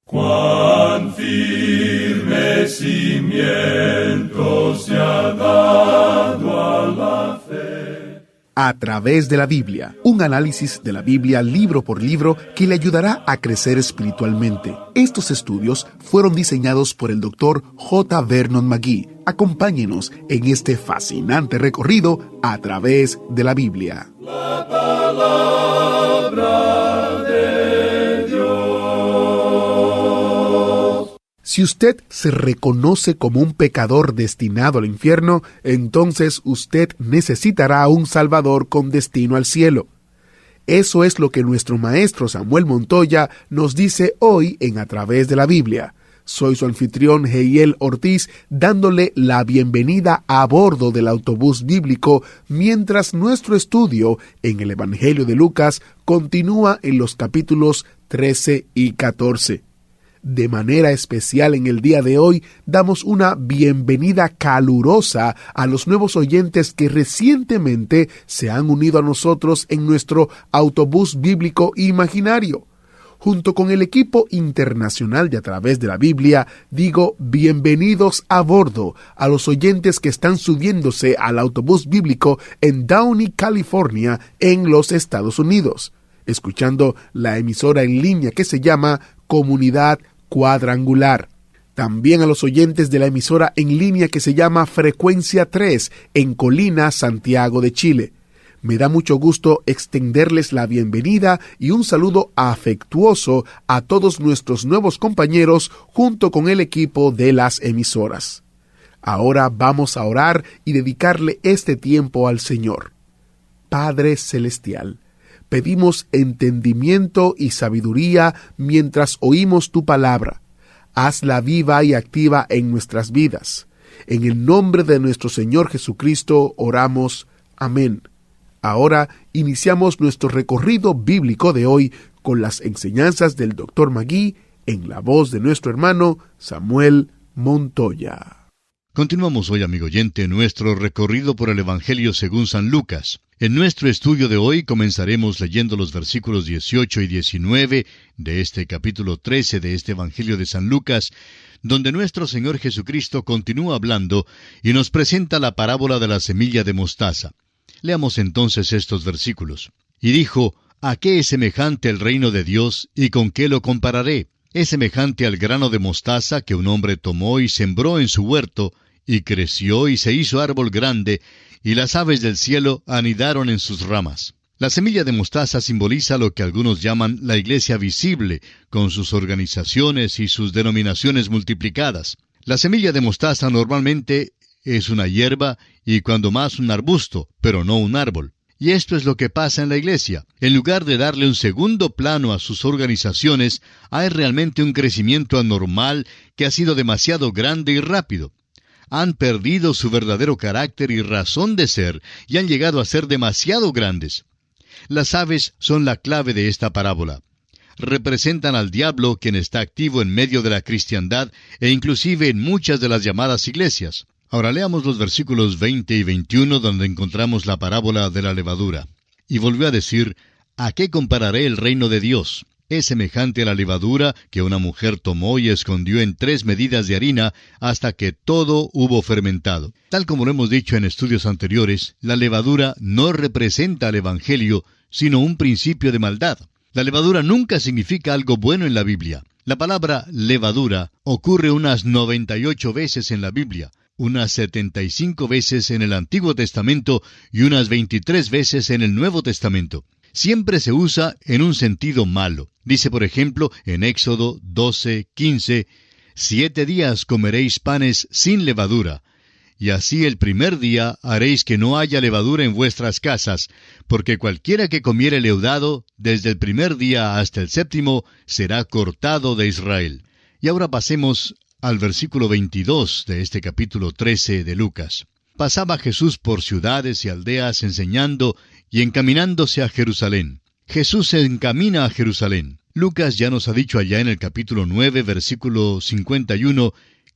Cuán firme cimiento se ha dado a la fe. A través de la Biblia, un análisis de la Biblia libro por libro que le ayudará a crecer espiritualmente. Estos estudios fueron diseñados por el Dr. J. Vernon McGee. Acompáñenos en este fascinante recorrido a través de la Biblia. La palabra de Dios. Si usted se reconoce como un pecador destinado al infierno, entonces usted necesitará un Salvador con destino al cielo. Eso es lo que nuestro maestro Samuel Montoya nos dice hoy en A Través de la Biblia. Soy su anfitrión Heiel Ortiz, dándole la bienvenida a bordo del autobús bíblico mientras nuestro estudio en el Evangelio de Lucas continúa en los capítulos 13 y 14. De manera especial en el día de hoy, damos una bienvenida calurosa a los nuevos oyentes que recientemente se han unido a nosotros en nuestro autobús bíblico imaginario. Junto con el equipo internacional de A Través de la Biblia, digo bienvenidos a bordo a los oyentes que están subiéndose al autobús bíblico en Downey, California, en los Estados Unidos, escuchando la emisora en línea que se llama Comunidad Cuadrangular. También a los oyentes de la emisora en línea que se llama Frecuencia 3 en Colina, Santiago de Chile. Me da mucho gusto extenderles la bienvenida y un saludo afectuoso a todos nuestros nuevos compañeros junto con el equipo de las emisoras. Ahora vamos a orar y dedicarle este tiempo al Señor. Padre Celestial, pedimos entendimiento y sabiduría mientras oímos tu palabra. Hazla viva y activa en nuestras vidas. En el nombre de nuestro Señor Jesucristo oramos. Amén. Ahora iniciamos nuestro recorrido bíblico de hoy con las enseñanzas del Dr. McGee en la voz de nuestro hermano Samuel Montoya. Continuamos hoy, amigo oyente, nuestro recorrido por el Evangelio según San Lucas. En nuestro estudio de hoy comenzaremos leyendo los versículos 18 y 19 de este capítulo 13 de este Evangelio de San Lucas, donde nuestro Señor Jesucristo continúa hablando y nos presenta la parábola de la semilla de mostaza. Leamos entonces estos versículos. Y dijo, ¿a qué es semejante el reino de Dios y con qué lo compararé? Es semejante al grano de mostaza que un hombre tomó y sembró en su huerto, y creció y se hizo árbol grande, y las aves del cielo anidaron en sus ramas. La semilla de mostaza simboliza lo que algunos llaman la iglesia visible, con sus organizaciones y sus denominaciones multiplicadas. La semilla de mostaza normalmente es una hierba y cuando más un arbusto, pero no un árbol. Y esto es lo que pasa en la iglesia. En lugar de darle un segundo plano a sus organizaciones, hay realmente un crecimiento anormal que ha sido demasiado grande y rápido. Han perdido su verdadero carácter y razón de ser y han llegado a ser demasiado grandes. Las aves son la clave de esta parábola. Representan al diablo, quien está activo en medio de la cristiandad e inclusive en muchas de las llamadas iglesias. Ahora leamos los versículos 20 y 21 donde encontramos la parábola de la levadura. Y volvió a decir, ¿a qué compararé el reino de Dios? Es semejante a la levadura que una mujer tomó y escondió en 3 medidas de harina hasta que todo hubo fermentado. Tal como lo hemos dicho en estudios anteriores, la levadura no representa al Evangelio, sino un principio de maldad. La levadura nunca significa algo bueno en la Biblia. La palabra levadura ocurre unas 98 veces en la Biblia, unas 75 veces en el Antiguo Testamento y unas 23 veces en el Nuevo Testamento. Siempre se usa en un sentido malo. Dice, por ejemplo, en Éxodo 12:15, 7 días comeréis panes sin levadura, y así el primer día haréis que no haya levadura en vuestras casas, porque cualquiera que comiere leudado, desde el primer día hasta el 7º, será cortado de Israel. Y ahora pasemos al versículo 22 de este capítulo 13 de Lucas. Pasaba Jesús por ciudades y aldeas enseñando y encaminándose a Jerusalén. Jesús se encamina a Jerusalén. Lucas ya nos ha dicho allá en el capítulo 9, versículo 51,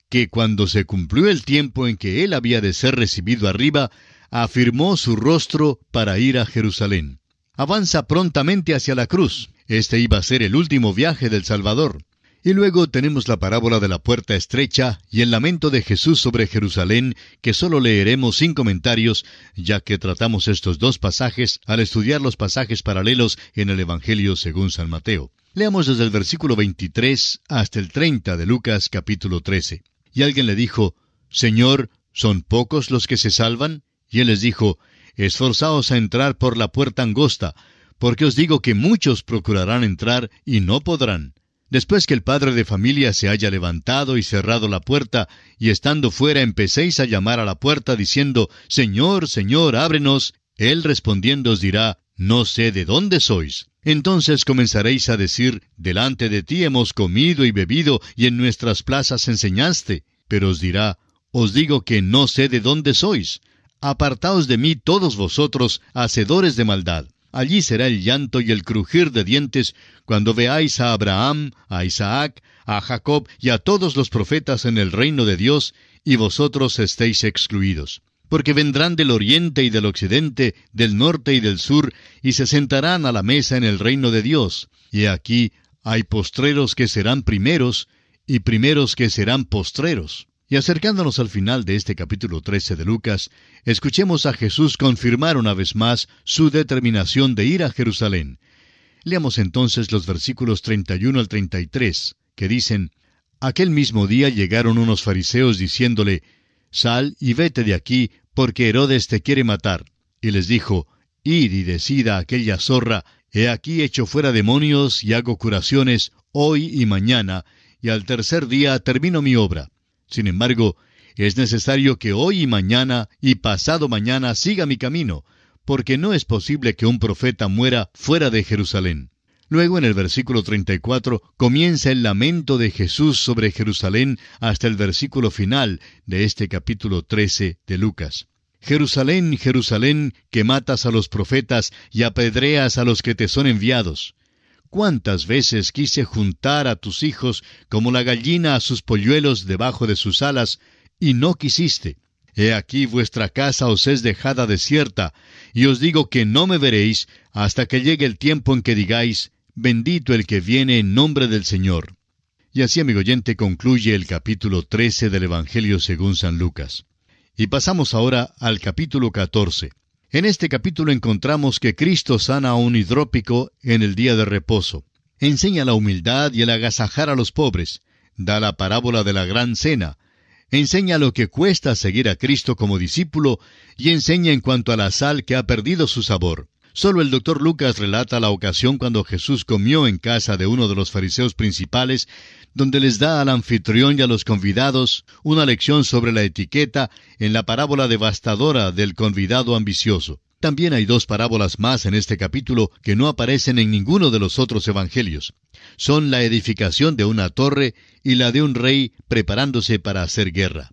que cuando se cumplió el tiempo en que él había de ser recibido arriba, afirmó su rostro para ir a Jerusalén. Avanza prontamente hacia la cruz. Este iba a ser el último viaje del Salvador. Y luego tenemos la parábola de la puerta estrecha y el lamento de Jesús sobre Jerusalén, que solo leeremos sin comentarios, ya que tratamos estos dos pasajes al estudiar los pasajes paralelos en el Evangelio según San Mateo. Leamos desde el versículo 23 hasta el 30 de Lucas capítulo 13. Y alguien le dijo, Señor, ¿son pocos los que se salvan? Y él les dijo, Esforzaos a entrar por la puerta angosta, porque os digo que muchos procurarán entrar y no podrán. Después que el padre de familia se haya levantado y cerrado la puerta, y estando fuera empecéis a llamar a la puerta diciendo, Señor, Señor, ábrenos, él respondiendo os dirá, no sé de dónde sois. Entonces comenzaréis a decir, delante de ti hemos comido y bebido, y en nuestras plazas enseñaste. Pero os dirá, os digo que no sé de dónde sois. Apartaos de mí todos vosotros, hacedores de maldad. Allí será el llanto y el crujir de dientes, cuando veáis a Abraham, a Isaac, a Jacob y a todos los profetas en el reino de Dios, y vosotros estéis excluidos. Porque vendrán del oriente y del occidente, del norte y del sur, y se sentarán a la mesa en el reino de Dios. Y aquí hay postreros que serán primeros, y primeros que serán postreros. Y acercándonos al final de este capítulo 13 de Lucas, escuchemos a Jesús confirmar una vez más su determinación de ir a Jerusalén. Leamos entonces los versículos 31 al 33, que dicen, Aquel mismo día llegaron unos fariseos diciéndole, Sal y vete de aquí, porque Herodes te quiere matar. Y les dijo, Id y decid a aquella zorra, He aquí echo fuera demonios y hago curaciones hoy y mañana, y al tercer día termino mi obra. Sin embargo, es necesario que hoy y mañana y pasado mañana siga mi camino, porque no es posible que un profeta muera fuera de Jerusalén. Luego, en el versículo 34, comienza el lamento de Jesús sobre Jerusalén hasta el versículo final de este capítulo 13 de Lucas. Jerusalén, Jerusalén, que matas a los profetas y apedreas a los que te son enviados. ¿Cuántas veces quise juntar a tus hijos como la gallina a sus polluelos debajo de sus alas, y no quisiste? He aquí vuestra casa os es dejada desierta, y os digo que no me veréis hasta que llegue el tiempo en que digáis, bendito el que viene en nombre del Señor. Y así, amigo oyente, concluye el capítulo 13 del Evangelio según San Lucas. Y pasamos ahora al capítulo 14. En este capítulo encontramos que Cristo sana a un hidrópico en el día de reposo. Enseña la humildad y el agasajar a los pobres. Da la parábola de la gran cena. Enseña lo que cuesta seguir a Cristo como discípulo y enseña en cuanto a la sal que ha perdido su sabor. Solo el Dr. Lucas relata la ocasión cuando Jesús comió en casa de uno de los fariseos principales, donde les da al anfitrión y a los convidados una lección sobre la etiqueta en la parábola devastadora del convidado ambicioso. También hay dos parábolas más en este capítulo que no aparecen en ninguno de los otros evangelios. Son la edificación de una torre y la de un rey preparándose para hacer guerra.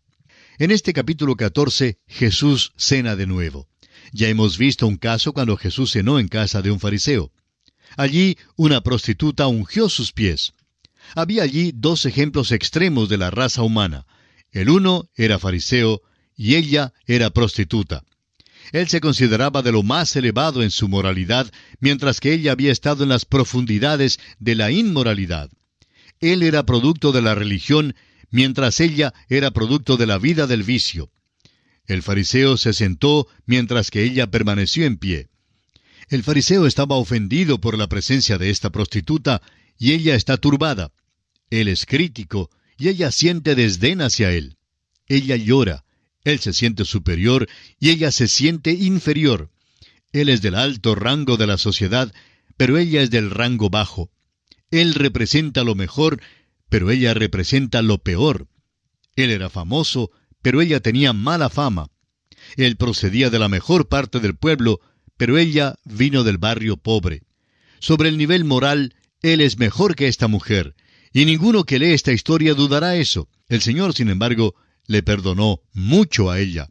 En este capítulo 14, Jesús cena de nuevo. Ya hemos visto un caso cuando Jesús cenó en casa de un fariseo. Allí una prostituta ungió sus pies. Había allí dos ejemplos extremos de la raza humana. El uno era fariseo y ella era prostituta. Él se consideraba de lo más elevado en su moralidad, mientras que ella había estado en las profundidades de la inmoralidad. Él era producto de la religión, mientras ella era producto de la vida del vicio. El fariseo se sentó mientras que ella permaneció en pie. El fariseo estaba ofendido por la presencia de esta prostituta y ella está turbada. Él es crítico y ella siente desdén hacia él. Ella llora, él se siente superior y ella se siente inferior. Él es del alto rango de la sociedad, pero ella es del rango bajo. Él representa lo mejor, pero ella representa lo peor. Él era famoso, pero ella tenía mala fama. Él procedía de la mejor parte del pueblo, pero ella vino del barrio pobre. Sobre el nivel moral, él es mejor que esta mujer, y ninguno que lee esta historia dudará eso. El Señor, sin embargo, le perdonó mucho a ella.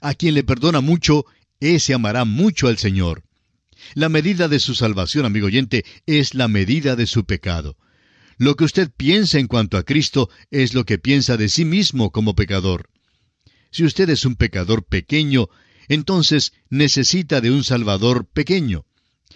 A quien le perdona mucho, ese amará mucho al Señor. La medida de su salvación, amigo oyente, es la medida de su pecado. Lo que usted piensa en cuanto a Cristo es lo que piensa de sí mismo como pecador. Si usted es un pecador pequeño, entonces necesita de un Salvador pequeño.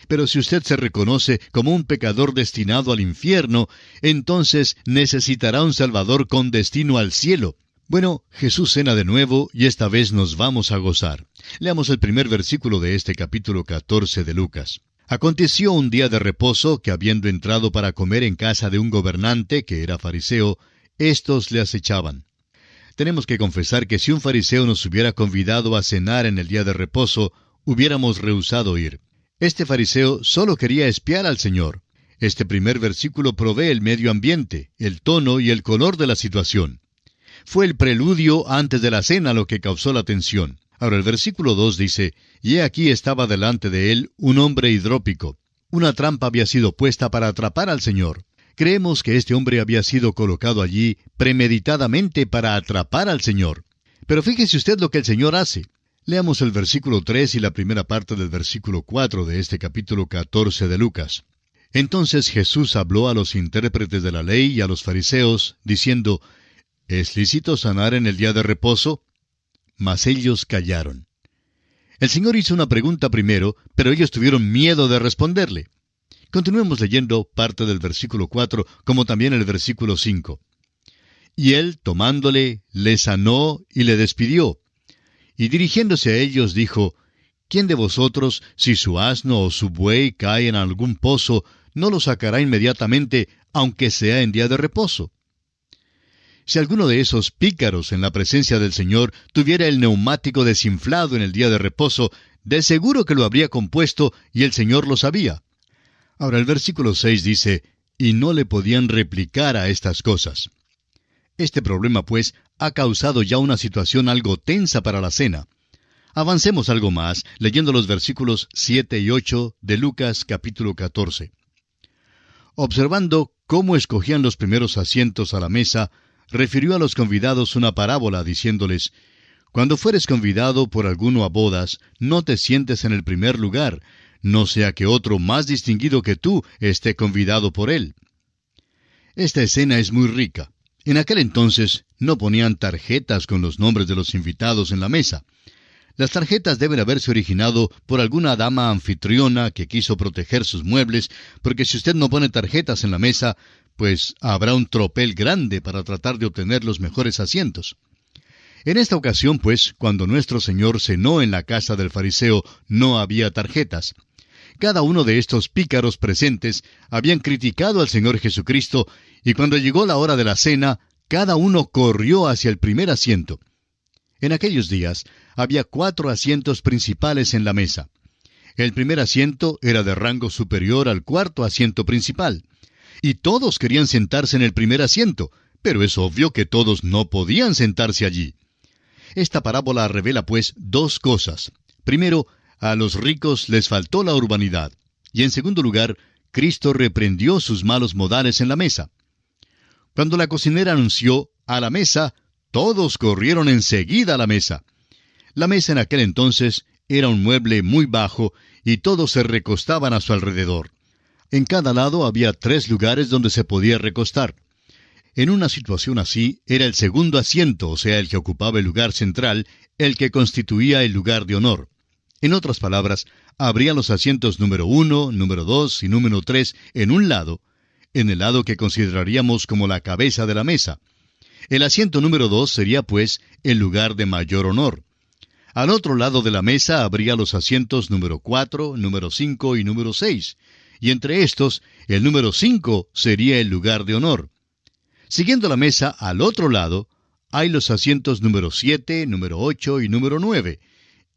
Pero si usted se reconoce como un pecador destinado al infierno, entonces necesitará un Salvador con destino al cielo. Bueno, Jesús cena de nuevo y esta vez nos vamos a gozar. Leamos el primer versículo de este capítulo 14 de Lucas. Aconteció un día de reposo que, habiendo entrado para comer en casa de un gobernante que era fariseo, éstos le acechaban. Tenemos que confesar que si un fariseo nos hubiera convidado a cenar en el día de reposo, hubiéramos rehusado ir. Este fariseo solo quería espiar al Señor. Este primer versículo provee el medio ambiente, el tono y el color de la situación. Fue el preludio antes de la cena lo que causó la tensión. Ahora el versículo 2 dice, «Y he aquí estaba delante de él un hombre hidrópico». Una trampa había sido puesta para atrapar al Señor. Creemos que este hombre había sido colocado allí premeditadamente para atrapar al Señor. Pero fíjese usted lo que el Señor hace. Leamos el versículo 3 y la primera parte del versículo 4 de este capítulo 14 de Lucas. Entonces Jesús habló a los intérpretes de la ley y a los fariseos, diciendo, ¿es lícito sanar en el día de reposo? Mas ellos callaron. El Señor hizo una pregunta primero, pero ellos tuvieron miedo de responderle. Continuemos leyendo parte del versículo 4, como también el versículo 5. Y él, tomándole, le sanó y le despidió. Y dirigiéndose a ellos dijo, ¿quién de vosotros, si su asno o su buey cae en algún pozo, no lo sacará inmediatamente, aunque sea en día de reposo? Si alguno de esos pícaros en la presencia del Señor tuviera el neumático desinflado en el día de reposo, de seguro que lo habría compuesto y el Señor lo sabía. Ahora el versículo 6 dice, y no le podían replicar a estas cosas. Este problema, pues, ha causado ya una situación algo tensa para la cena. Avancemos algo más, leyendo los versículos 7 y 8 de Lucas capítulo 14. Observando cómo escogían los primeros asientos a la mesa, refirió a los convidados una parábola, diciéndoles, «Cuando fueres convidado por alguno a bodas, no te sientes en el primer lugar, no sea que otro más distinguido que tú esté convidado por él». Esta escena es muy rica. En aquel entonces no ponían tarjetas con los nombres de los invitados en la mesa. Las tarjetas deben haberse originado por alguna dama anfitriona que quiso proteger sus muebles, porque si usted no pone tarjetas en la mesa, pues habrá un tropel grande para tratar de obtener los mejores asientos. En esta ocasión, pues, cuando nuestro Señor cenó en la casa del fariseo, no había tarjetas. Cada uno de estos pícaros presentes habían criticado al Señor Jesucristo, y cuando llegó la hora de la cena, cada uno corrió hacia el primer asiento. En aquellos días había 4 asientos principales en la mesa. El primer asiento era de rango superior al cuarto asiento principal. Y todos querían sentarse en el primer asiento, pero es obvio que todos no podían sentarse allí. Esta parábola revela, pues, 2 cosas. Primero, a los ricos les faltó la urbanidad. Y en segundo lugar, Cristo reprendió sus malos modales en la mesa. Cuando la cocinera anunció, «a la mesa», todos corrieron enseguida a la mesa. La mesa en aquel entonces era un mueble muy bajo y todos se recostaban a su alrededor. En cada lado había 3 lugares donde se podía recostar. En una situación así, era el segundo asiento, o sea, el que ocupaba el lugar central, el que constituía el lugar de honor. En otras palabras, habría los asientos número 1, número 2 y número 3 en un lado, en el lado que consideraríamos como la cabeza de la mesa. El asiento número 2 sería, pues, el lugar de mayor honor. Al otro lado de la mesa habría los asientos número 4, número 5 y número 6. Y entre estos, el número 5 sería el lugar de honor. Siguiendo la mesa al otro lado, hay los asientos número 7, número 8 y número 9.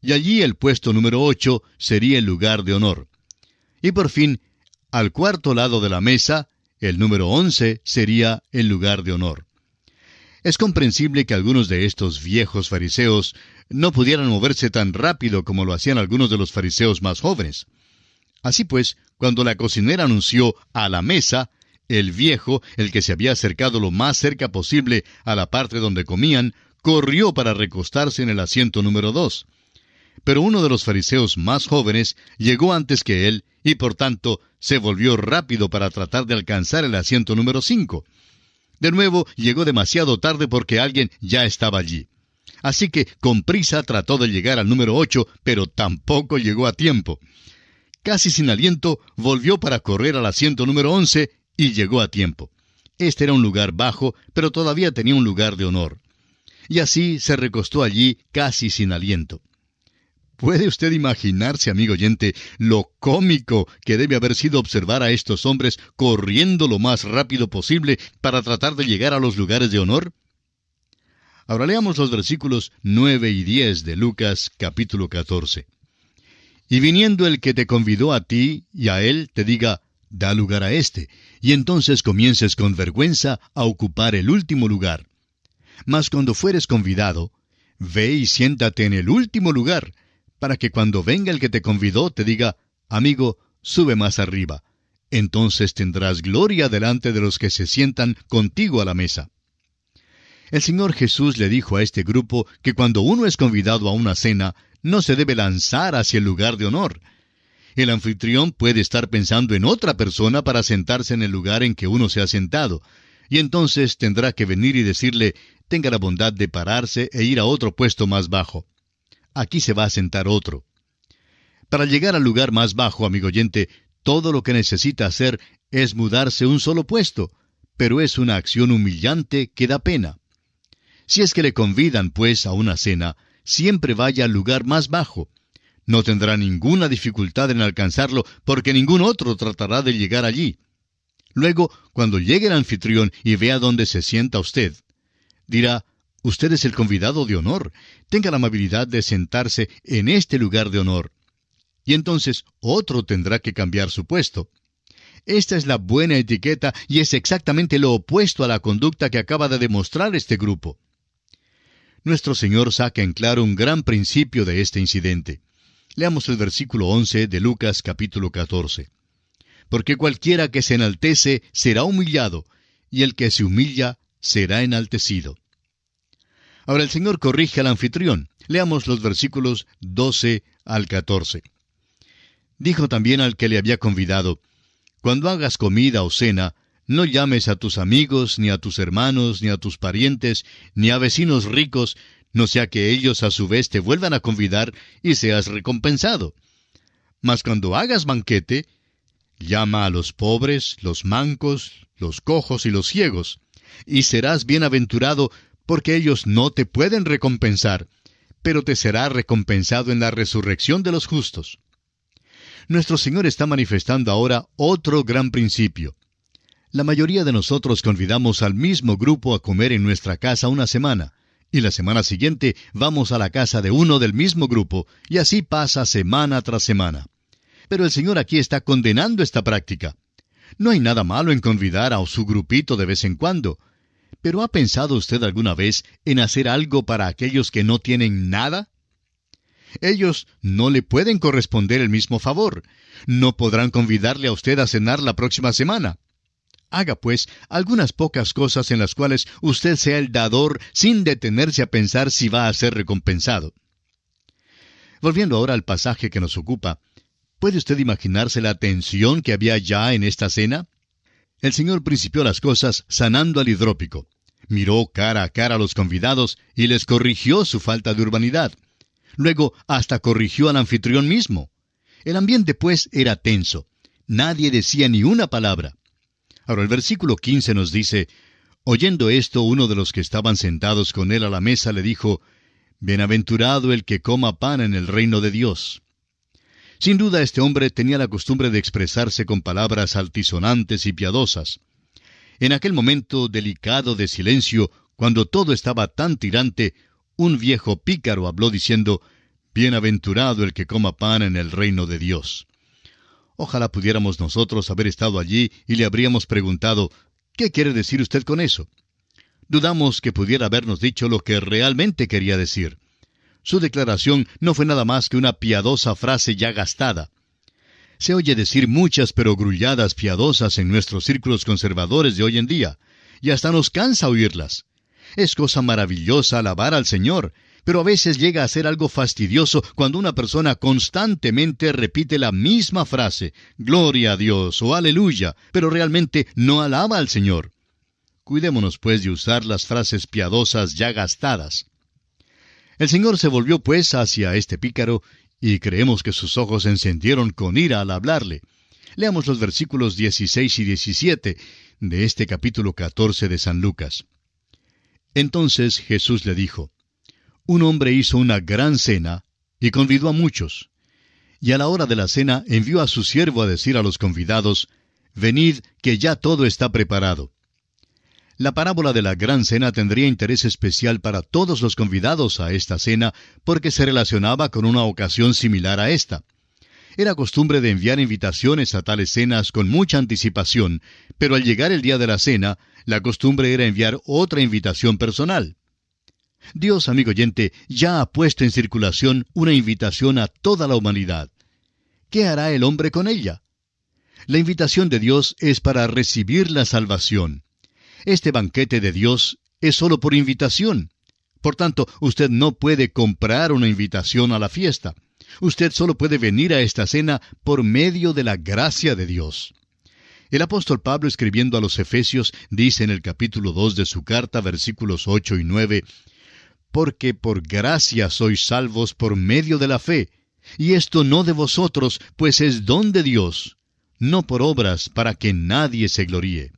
Y allí el puesto número 8 sería el lugar de honor. Y por fin, al cuarto lado de la mesa, el número 11 sería el lugar de honor. Es comprensible que algunos de estos viejos fariseos no pudieran moverse tan rápido como lo hacían algunos de los fariseos más jóvenes. Así pues, cuando la cocinera anunció «a la mesa», el viejo, el que se había acercado lo más cerca posible a la parte donde comían, corrió para recostarse en el asiento número 2. Pero uno de los fariseos más jóvenes llegó antes que él y por tanto se volvió rápido para tratar de alcanzar el asiento número 5. De nuevo llegó demasiado tarde porque alguien ya estaba allí. Así que con prisa trató de llegar al número 8, pero tampoco llegó a tiempo. casi sin aliento, volvió para correr al asiento número 11 y llegó a tiempo. Este era un lugar bajo, pero todavía tenía un lugar de honor. Y así se recostó allí casi sin aliento. ¿Puede usted imaginarse, amigo oyente, lo cómico que debe haber sido observar a estos hombres corriendo lo más rápido posible para tratar de llegar a los lugares de honor? Ahora leamos los versículos 9 y 10 de Lucas capítulo 14. Y viniendo el que te convidó a ti y a él, te diga, da lugar a éste, y entonces comiences con vergüenza a ocupar el último lugar. Mas cuando fueres convidado, ve y siéntate en el último lugar, para que cuando venga el que te convidó te diga, amigo, sube más arriba. Entonces tendrás gloria delante de los que se sientan contigo a la mesa. El Señor Jesús le dijo a este grupo que cuando uno es convidado a una cena, no se debe lanzar hacia el lugar de honor. El anfitrión puede estar pensando en otra persona para sentarse en el lugar en que uno se ha sentado, y entonces tendrá que venir y decirle, tenga la bondad de pararse e ir a otro puesto más bajo. Aquí se va a sentar otro. Para llegar al lugar más bajo, amigo oyente, todo lo que necesita hacer es mudarse un solo puesto, pero es una acción humillante que da pena. Si es que le convidan, pues, a una cena, siempre vaya al lugar más bajo. No tendrá ninguna dificultad en alcanzarlo, porque ningún otro tratará de llegar allí. Luego, cuando llegue el anfitrión y vea dónde se sienta usted, dirá, usted es el convidado de honor, tenga la amabilidad de sentarse en este lugar de honor. Y entonces otro tendrá que cambiar su puesto. Esta es la buena etiqueta y es exactamente lo opuesto a la conducta que acaba de demostrar este grupo. Nuestro Señor saca en claro un gran principio de este incidente. Leamos el versículo 11 de Lucas capítulo 14. Porque cualquiera que se enaltece será humillado, y el que se humilla será enaltecido. Ahora el Señor corrige al anfitrión. Leamos los versículos 12 al 14. Dijo también al que le había convidado, cuando hagas comida o cena, no llames a tus amigos, ni a tus hermanos, ni a tus parientes, ni a vecinos ricos, no sea que ellos a su vez te vuelvan a convidar y seas recompensado. Mas cuando hagas banquete, llama a los pobres, los mancos, los cojos y los ciegos, y serás bienaventurado, porque ellos no te pueden recompensar, pero te será recompensado en la resurrección de los justos. Nuestro Señor está manifestando ahora otro gran principio. La mayoría de nosotros convidamos al mismo grupo a comer en nuestra casa una semana, y la semana siguiente vamos a la casa de uno del mismo grupo, y así pasa semana tras semana. Pero el Señor aquí está condenando esta práctica. No hay nada malo en convidar a su grupito de vez en cuando, pero ¿ha pensado usted alguna vez en hacer algo para aquellos que no tienen nada? Ellos no le pueden corresponder el mismo favor. No podrán convidarle a usted a cenar la próxima semana. Haga, pues, algunas pocas cosas en las cuales usted sea el dador sin detenerse a pensar si va a ser recompensado. Volviendo ahora al pasaje que nos ocupa, ¿puede usted imaginarse la tensión que había ya en esta cena? El Señor principió las cosas sanando al hidrópico. Miró cara a cara a los convidados y les corrigió su falta de urbanidad. Luego hasta corrigió al anfitrión mismo. El ambiente, pues, era tenso. Nadie decía ni una palabra. Ahora el versículo 15 nos dice, oyendo esto, uno de los que estaban sentados con él a la mesa le dijo, bienaventurado el que coma pan en el reino de Dios. Sin duda este hombre tenía la costumbre de expresarse con palabras altisonantes y piadosas. En aquel momento delicado de silencio, cuando todo estaba tan tirante, un viejo pícaro habló diciendo, bienaventurado el que coma pan en el reino de Dios. Ojalá pudiéramos nosotros haber estado allí y le habríamos preguntado, ¿qué quiere decir usted con eso? Dudamos que pudiera habernos dicho lo que realmente quería decir. Su declaración no fue nada más que una piadosa frase ya gastada. Se oye decir muchas perogrulladas piadosas en nuestros círculos conservadores de hoy en día, y hasta nos cansa oírlas. Es cosa maravillosa alabar al Señor, pero a veces llega a ser algo fastidioso cuando una persona constantemente repite la misma frase, gloria a Dios o aleluya, pero realmente no alaba al Señor. Cuidémonos, pues, de usar las frases piadosas ya gastadas. El Señor se volvió, pues, hacia este pícaro y creemos que sus ojos se encendieron con ira al hablarle. Leamos los versículos 16 y 17 de este capítulo 14 de San Lucas. Entonces Jesús le dijo: Un hombre hizo una gran cena y convidó a muchos. Y a la hora de la cena envió a su siervo a decir a los convidados: Venid, que ya todo está preparado. La parábola de la gran cena tendría interés especial para todos los convidados a esta cena porque se relacionaba con una ocasión similar a esta. Era costumbre de enviar invitaciones a tales cenas con mucha anticipación, pero al llegar el día de la cena, la costumbre era enviar otra invitación personal. Dios, amigo oyente, ya ha puesto en circulación una invitación a toda la humanidad. ¿Qué hará el hombre con ella? La invitación de Dios es para recibir la salvación. Este banquete de Dios es solo por invitación. Por tanto, usted no puede comprar una invitación a la fiesta. Usted solo puede venir a esta cena por medio de la gracia de Dios. El apóstol Pablo, escribiendo a los Efesios, dice en el capítulo 2 de su carta, versículos 8 y 9, «Porque por gracia sois salvos por medio de la fe, y esto no de vosotros, pues es don de Dios, no por obras para que nadie se gloríe».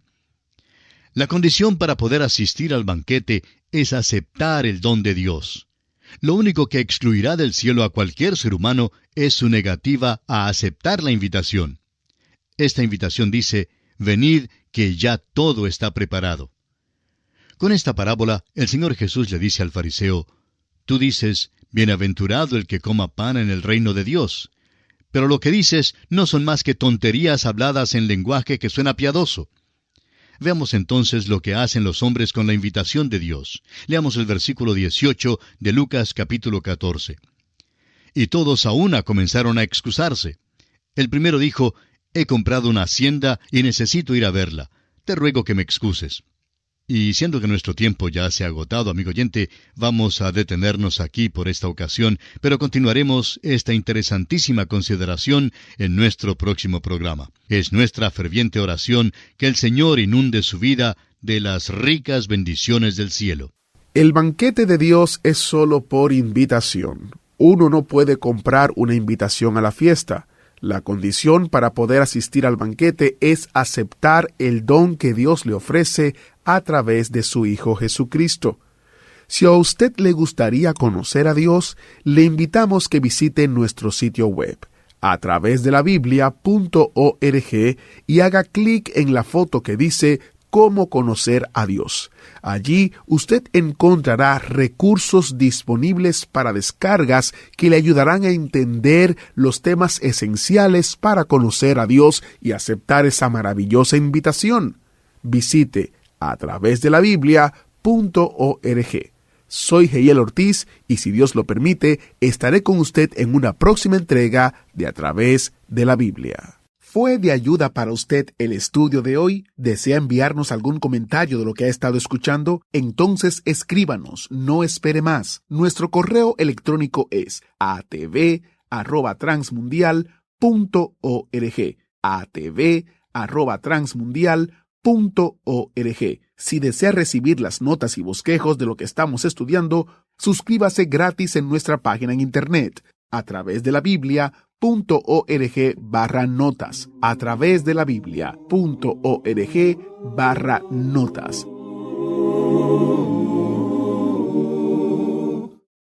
La condición para poder asistir al banquete es aceptar el don de Dios. Lo único que excluirá del cielo a cualquier ser humano es su negativa a aceptar la invitación. Esta invitación dice: «Venid, que ya todo está preparado». Con esta parábola, el Señor Jesús le dice al fariseo: «Tú dices, bienaventurado el que coma pan en el reino de Dios». Pero lo que dices no son más que tonterías habladas en lenguaje que suena piadoso. Veamos entonces lo que hacen los hombres con la invitación de Dios. Leamos el versículo 18 de Lucas capítulo 14. Y todos a una comenzaron a excusarse. El primero dijo: «He comprado una hacienda y necesito ir a verla. Te ruego que me excuses». Y siendo que nuestro tiempo ya se ha agotado, amigo oyente, vamos a detenernos aquí por esta ocasión, pero continuaremos esta interesantísima consideración en nuestro próximo programa. Es nuestra ferviente oración que el Señor inunde su vida de las ricas bendiciones del cielo. El banquete de Dios es solo por invitación. Uno no puede comprar una invitación a la fiesta. La condición para poder asistir al banquete es aceptar el don que Dios le ofrece a través de su Hijo Jesucristo. Si a usted le gustaría conocer a Dios, le invitamos que visite nuestro sitio web a través de la Biblia.org y haga clic en la foto que dice «Cómo conocer a Dios». Allí usted encontrará recursos disponibles para descargas que le ayudarán a entender los temas esenciales para conocer a Dios y aceptar esa maravillosa invitación. Visite a través de la Biblia.org. Soy Heiel Ortiz y si Dios lo permite, estaré con usted en una próxima entrega de A Través de la Biblia. ¿Fue de ayuda para usted el estudio de hoy? ¿Desea enviarnos algún comentario de lo que ha estado escuchando? Entonces escríbanos, no espere más. Nuestro correo electrónico es atv@transmundial.org. atv@transmundial.org. Si desea recibir las notas y bosquejos de lo que estamos estudiando, suscríbase gratis en nuestra página en internet a través de la Biblia.org/notas. A través de la Biblia.org/notas.